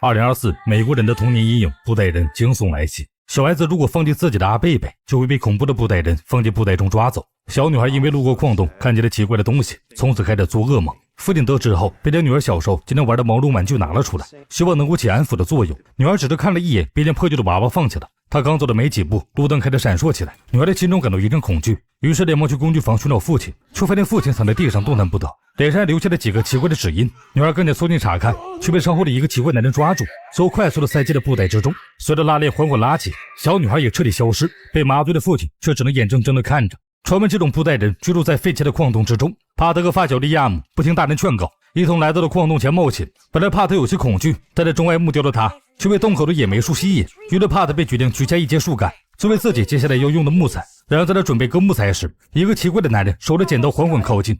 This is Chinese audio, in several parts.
2024美国人的童年阴影，布袋人惊悚来袭。小孩子如果放进自己的阿贝贝，就会被恐怖的布袋人放进布袋中抓走。小女孩因为路过矿洞，看见了奇怪的东西，从此开始做噩梦。父亲得知后，便将女儿小时候经常玩的毛绒玩具拿了出来，希望能够起安抚的作用。女儿只是看了一眼，便将破旧的娃娃放弃了。她刚走的没几步，路灯开始闪烁起来，女儿的心中感到一阵恐惧，于是连忙去工具房寻找父亲，却发现父亲躺在地上动弹不得，脸上还留下了几个奇怪的指印。女儿更加凑近查看，却被身后的一个奇怪男人抓住，随后快速的塞进了布袋之中。随着拉链缓缓拉起，小女孩也彻底消失，被麻醉的父亲却只能眼睁睁地看着。传闻这种布袋人居住在废弃的矿洞之中，帕特和发小利亚姆不听大人劝告，一同来到了矿洞前冒险。本来帕特有些恐惧，但在钟爱木雕的他却被洞口的野莓树吸引，于是帕特便决定取下一截树干作为自己接下来要用的木材。然而在他准备割木材时，一个奇怪的男人手着剪刀缓缓靠近。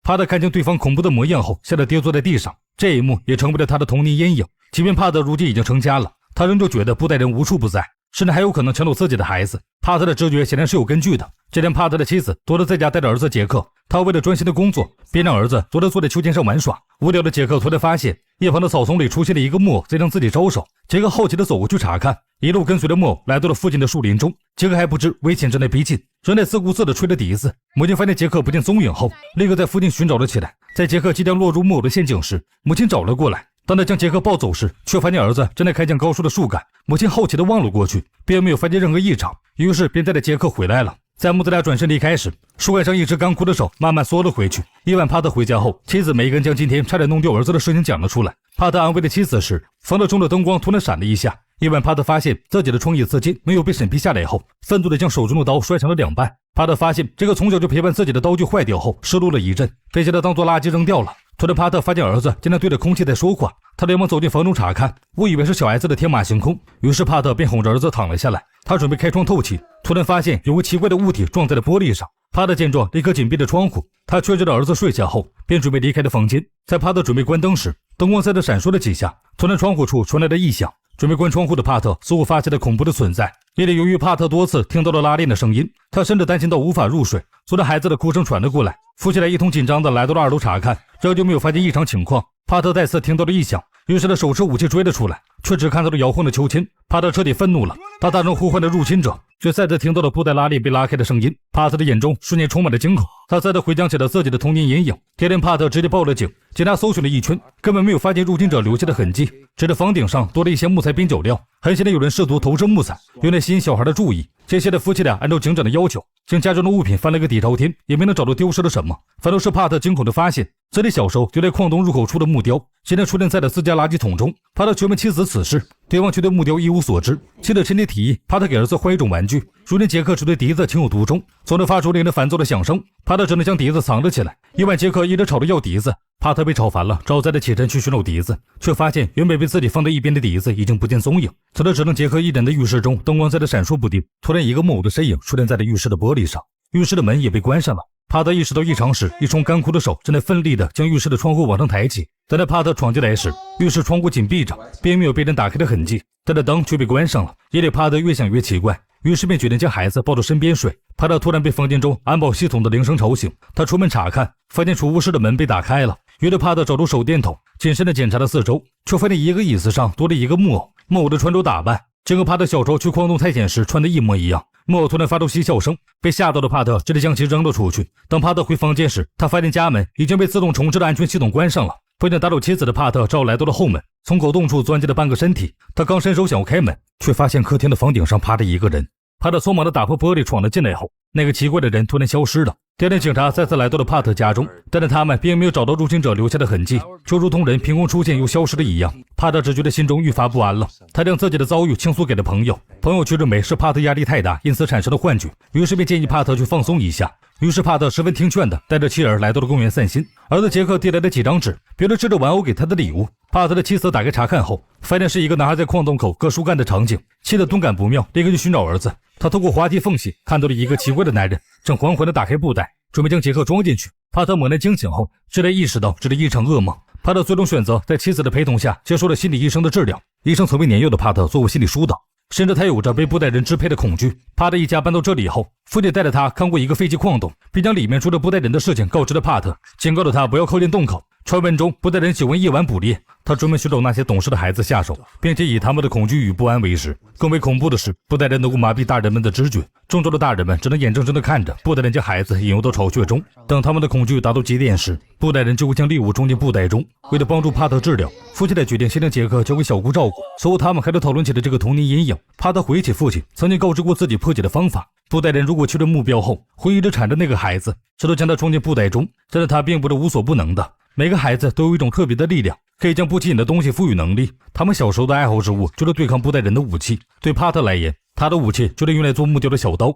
帕特看清对方恐怖的模样后，吓得跌坐在地上。这一幕也成为了他的童年阴影。即便帕特如今已经成家了，他仍旧觉得布袋人无处不在，甚至还有可能抢走自己的孩子。帕特的直觉显然是有根据的。这天，帕特的妻子多了在家带着儿子杰克，他为了专心的工作，便让儿子多了坐在秋千上玩耍。无聊的杰克突然发现一旁的草丛里出现了一个木偶在向自己招手，杰克好奇的走过去查看，一路跟随着木偶来到了附近的树林中。杰克还不知危险正在逼近，正在自顾自的吹着笛子。母亲发现杰克不见踪影后，立刻在附近寻找了起来。在杰克即将落入木偶的陷阱时，母亲找了过来。当他将杰克抱走时，却发现儿子正在开向高处的树干。母亲好奇地望了过去，并没有发现任何异常，于是便带着杰克回来了。在母子俩转身离开时，树干上一只干枯的手慢慢缩了回去。夜晚帕特回家后，妻子梅根将今天差点弄丢儿子的事情讲了出来。帕特安慰了妻子时，房子中的灯光突然闪了一下。夜晚帕特发现自己的创意刺剑没有被审批下来后，愤怒地将手中的刀摔成了两半。帕特发现这个从小就陪伴自己的刀具坏掉后，失落了一阵，便将它当作垃圾扔掉了。突然，帕特发现儿子竟然对着空气在说话，他连忙走进房中查看，误以为是小孩子的天马行空，于是帕特便哄着儿子躺了下来。他准备开窗透气，突然发现有个奇怪的物体撞在了玻璃上。帕特见状，立刻紧闭着窗户。他确认了儿子睡下后，便准备离开了房间。在帕特准备关灯时，灯光在这闪烁了几下，突然窗户处传来了异响。准备关窗户的帕特似乎发现了恐怖的存在。夜里由于帕特多次听到了拉链的声音，他甚至担心到无法入睡。随着孩子的哭声传了过来，夫妻俩一同紧张地来到了2楼查看，仍旧没有发现异常情况。帕特再次听到了异响，于是他手持武器追了出来，却只看到了摇晃的秋千。帕特彻底愤怒了，他大声呼唤着入侵者，却再次听到了布袋拉链被拉开的声音。帕特的眼中瞬间充满了惊恐，他再次回想起了自己的童年阴影。第二天，帕特直接报了警，警察搜寻了一圈，根本没有发现入侵者留下的痕迹，只是房顶上多了一些木材边角料，很显然有人试图投掷木材，用来吸引小孩的注意。接下来，夫妻俩按照警长的要求，将家中的物品翻了个底朝天，也没能找到丢失了什么。反倒是帕特惊恐地发现，自己小时候就在矿洞入口处的木雕，现在出现在了自家垃圾桶中。帕特询问妻子此事，对方却对木雕一无所知。妻子趁机提议帕特给儿子换一种玩具。如今杰克只对笛子情有独钟，总是发出令人烦躁的响声，帕特只能将笛子藏了起来。夜晚，杰克一直吵着要笛子，帕特被吵烦了，找再的起身去寻找笛子，却发现原本被自己放在一边的笛子已经不见踪影。此时只能杰克一人的浴室中，灯光在这闪烁不定。突然，一个木偶的身影出现在了浴室的玻璃上，浴室的门也被关上了。帕特意识到异常时，一双干枯的手正在奋力地将浴室的窗户往上抬起。等到帕特闯进来时，浴室窗户紧闭着，并没有被人打开的痕迹，但是灯却被关上了。夜里，帕特越想越奇怪，于是便决定将孩子抱到身边睡。帕特突然被房间中安保系统的铃声吵醒，他出门查看，发现储物室的门被打开了。于是帕特找出手电筒，谨慎地检查了四周，却发现一个椅子上多了一个木偶。木偶的穿着打扮正和帕特小时候去矿洞探险时穿的一模一样。木偶突然发出嬉笑声，被吓到的帕特直接将其扔了出去。等帕特回房间时，他发现家门已经被自动重置的安全系统关上了。不想打扰妻子的帕特只好来到了后门，从狗洞处钻进了半个身体。他刚伸手想要开门，却发现客厅的房顶上趴着一个人。帕特匆忙地打破玻璃闯了进来后，那个奇怪的人突然消失了。第二天，警察再次来到了帕特家中，但是他们并没有找到入侵者留下的痕迹，就如同人凭空出现又消失了一样。帕特只觉得心中愈发不安了，他将自己的遭遇倾诉给了朋友，朋友却认为是帕特压力太大，因此产生了幻觉，于是便建议帕特去放松一下。于是帕特十分听劝的带着妻儿来到了公园散心。儿子杰克递来了几张纸，别人吃着玩偶给他的礼物。帕特的妻子打开查看后，发现是一个男孩在矿洞口割树干的场景，气得顿感不妙，立刻去寻找儿子。他透过滑梯缝隙看到了一个奇怪的男人正缓缓地打开布袋，准备将杰克装进去。帕特猛然惊醒后，这才意识到这是一场噩梦。帕特最终选择在妻子的陪同下接受了心理医生的治疗。医生曾为年幼的帕特做过心理疏导，甚至他有着被布袋人支配的恐惧。帕特一家搬到这里后，父亲带着他看过一个废弃矿洞，并将里面住着布袋人的事情告知了帕特，警告了他不要靠近洞口。传闻中，布袋人喜欢夜晚捕猎，他专门寻找那些懂事的孩子下手，并且以他们的恐惧与不安为食。更为恐怖的是，布袋人能够麻痹大人们的知觉，众多的大人们只能眼睁睁地看着布袋人将孩子引诱到巢穴中。等他们的恐惧达到极点时，布袋人就会将猎物装进布袋中。为了帮助帕特治疗，父亲才决定先将杰克交给小姑照顾。随后，他们开始讨论起了这个童年阴影。帕特回忆起父亲曾经告知过自己破解的方法。布袋人如果确认目标后，会一直缠着那个孩子，直到将他装进布袋中。但是他并不是无所不能的。每个孩子都有一种特别的力量，可以将不起眼的东西赋予能力。他们小时候的爱好之物就是对抗布袋人的武器。对帕特来言，他的武器就是用来做木雕的小刀。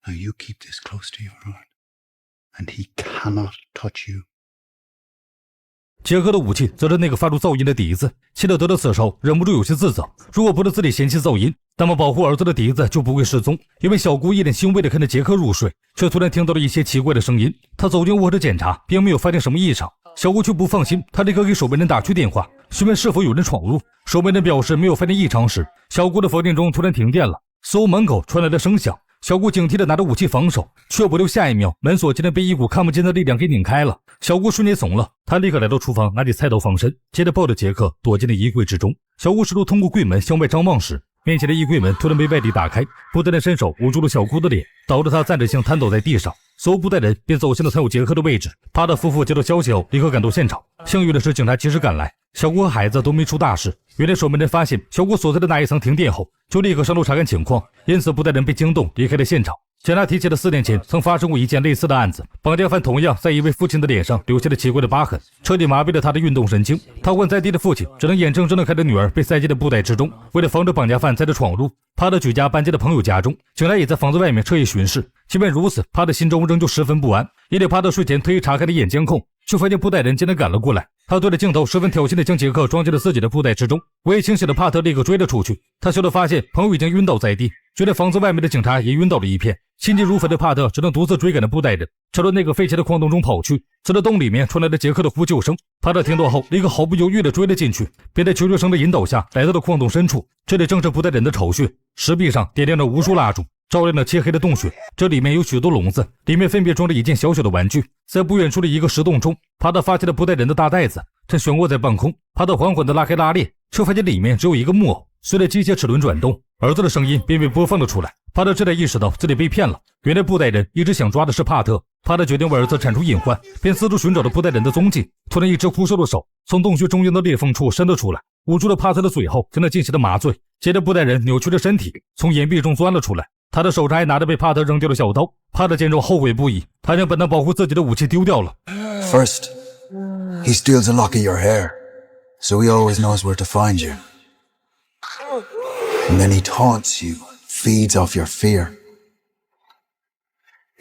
Now you keep this close to your heart, and he cannot touch you. 杰克的武器则是那个发出噪音的笛子。希特得了此仇，忍不住有些自责。如果不是自己嫌弃噪音，那么保护儿子的笛子就不会失踪。因为小姑一脸欣慰地看着杰克入睡，却突然听到了一些奇怪的声音。她走进卧室检查，并没有发现什么异常。小姑却不放心，她立刻给守门人打去电话，询问是否有人闯入。守门人表示没有发现异常时，小姑的房间中突然停电了，所有门口传来了声响。小姑警惕地拿着武器防守，却不料下一秒门锁竟然被一股看不见的力量给拧开了。小姑瞬间怂了，她立刻来到厨房拿起菜刀防身，接着抱着杰克躲进了衣柜之中。小姑试图通过柜门向外张望时，面前的衣柜门突然被外力打开，布袋人伸手捂住了小姑的脸，导致她暂时性瘫倒在地上。所有布袋人便走向了藏有杰克的位置。帕特夫妇接到消息后立刻赶到现场，幸运的是警察及时赶来，小姑和孩子都没出大事。原来守门人发现小姑所在的那一层停电后，就立刻上楼查看情况，因此布袋人被惊动离开了现场。警察提起了4年前曾发生过一件类似的案子，绑架犯同样在一位父亲的脸上留下了奇怪的疤痕，彻底麻痹了他的运动神经。瘫痪在地的父亲只能眼睁睁地看着女儿被塞进了布袋之中。为了防止绑架犯再次闯入，帕特举家搬进了朋友家中，警察也在房子外面彻夜巡视。即便如此，帕特心中仍旧十分不安。因为帕特睡前特意查看了眼监控，却发现布袋人竟然赶了过来。他对着镜头十分挑衅地将杰克装进了自己的布袋之中。未清醒的帕特立刻追了出去，他笑着发现朋友已经晕倒在地，觉得房子外面的警察也晕倒了一片。心急如焚的帕特只能独自追赶着布袋人，朝着那个废弃的矿洞中跑去。直到洞里面传来了杰克的呼救声，帕特听到后立刻毫不犹豫地追了进去，并在求救声的引导下来到了矿洞深处。这里正是布袋人的巢穴，石壁上点亮了无数蜡烛，照亮了漆黑的洞穴。这里面有许多笼子，里面分别装着一件小小的玩具。在不远处的一个石洞中，帕特发现了布袋人的大袋子，正悬卧在半空。帕特缓缓地拉开拉链，却发现里面只有一个木偶。随着机械齿轮转动，儿子的声音便被播放了出来。帕特这才意识到自己被骗了，原来布袋人一直想抓的是帕特。帕特决定为儿子铲除隐患，便四处寻找着布袋人的踪迹。突然，一只枯瘦的手从洞穴中央的裂缝处伸了出来，捂住了帕特的嘴后，将他进行了麻醉。接着，布袋人扭曲着身体从岩壁中钻了出来，他的手上还拿着被帕特扔掉的小刀。帕特见状后悔不已，他将本能保护自己的武器丢掉了。 First, he steals a lock of your hair, so he always knows where to find you. And then he taunts you, feeds off your fear.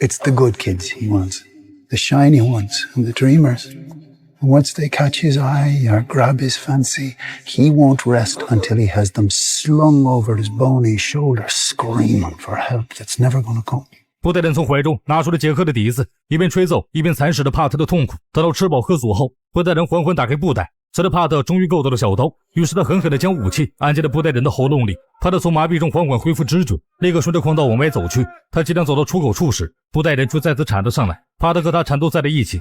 It's the good kids he wants, the shiny ones and the dreamers. And once they catch his eye or grab his fancy, he won't rest until he has them slung over his bony shoulder, screaming for help that's never gonna come. 布袋人从怀中拿出了杰克的笛子，一边吹奏一边蚕食着帕特的痛苦。等到吃饱喝足后，布袋人缓缓打开布袋，此时帕特终于够到了小刀，于是他狠狠地将武器按进了布袋人的喉咙里。帕特从麻痹中缓缓恢复知觉，立刻顺着矿道往外走去。他即将走到出口处时，布袋人却再次缠了上来，帕特和他缠斗在了一起。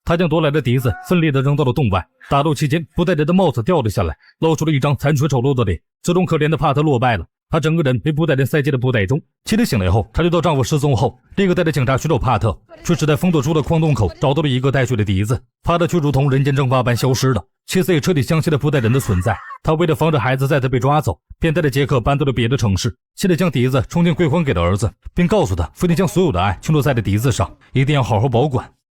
他将夺来的笛子奋力地扔到了洞外，打斗期间，布袋人的帽子掉了下来，露出了一张残缺丑陋的脸。自动可怜的帕特落败了，他整个人被布袋人塞进了布袋中。妻子醒来后，她知道丈夫失踪后，立刻带着警察寻找帕特，却只在封锁住的矿洞口找到了一个带血的笛子。帕特却如同人间蒸发般消失了。妻子也彻底相信了布袋人的存在，他为了防止孩子再次被抓走，便带着杰克搬到了别的城市。现在将笛子重新归还给了儿子，并告诉他父亲将所有的爱倾注在了笛子上，一定要好好保管。